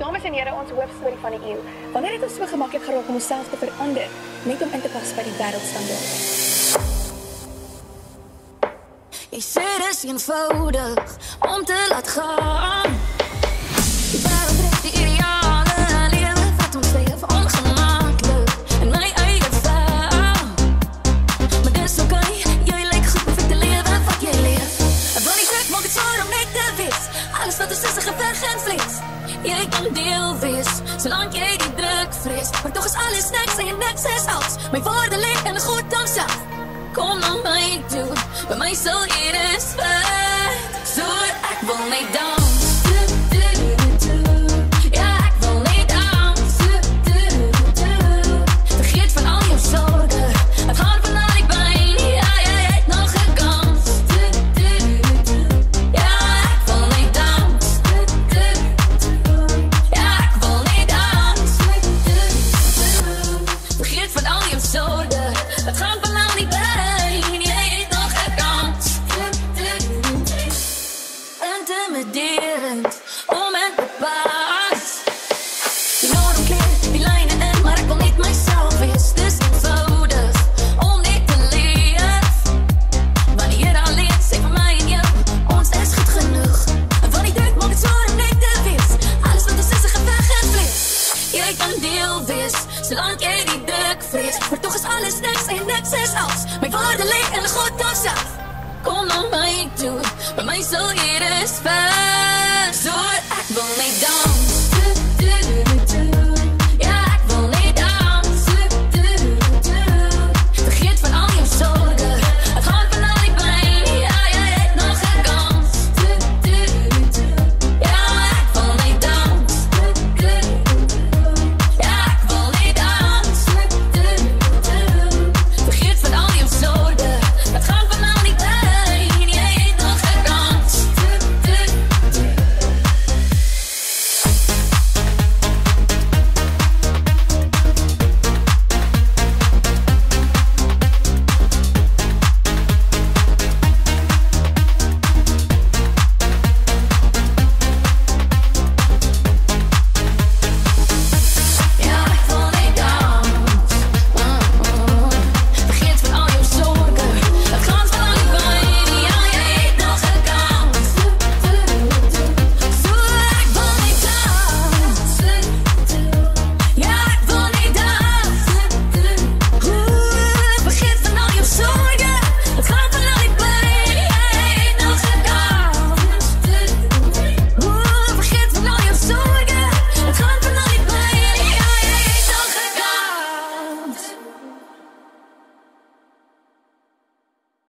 Dames en here, ons hoofstorie van die eeu. Wanneer het ons so gemaklik geraak om onsself te verander, net om in te pas by die wêreldstandaarde? Jy sê dis eenvoudig om te laat gaan. Die wêreld trek die ideale lewe wat ons leef ongemaklik in my eie vel. Maar dis okay, jy lyk goed om te lewe wat jy leef. En van die trek maak het zwaar om net te wees. Alles wat ons is 'n geveg en vlees. Jy kan deel wees, solank jy die druk vrees. Maar toch is alles niks en niks is als. My woorde leek in God homself. Kom na my toe, by my sal hier is vet. So ek wil net dans. Ja, ek wil net dans. Vergeet van al jou sorgen. Het hart van al die pijn. Ja, jy het nog gekans. Ja, ek wil net dans. Ja, ek wil net dans. Vergeet van al jou sorgen. Het hart van al die pijn. Intimiderend, om en bepaald. Die norm kleert, die lijnen in, maar ik wil niet mijzelf wees. Dus eenvoudig, om niet te leef. Wanneer alleen, zeg van mij en jou, ons is goed genoeg. En van die druk maakt het zwaar om niet te wees. Alles wat ons is een geveg en vlees. Jij kan deel wees, zolang jij die druk vrees. Maar toch is alles niks en niks is als. Mijn woorden leeg en God zelf. Kom naar mij toe, bij mij zal je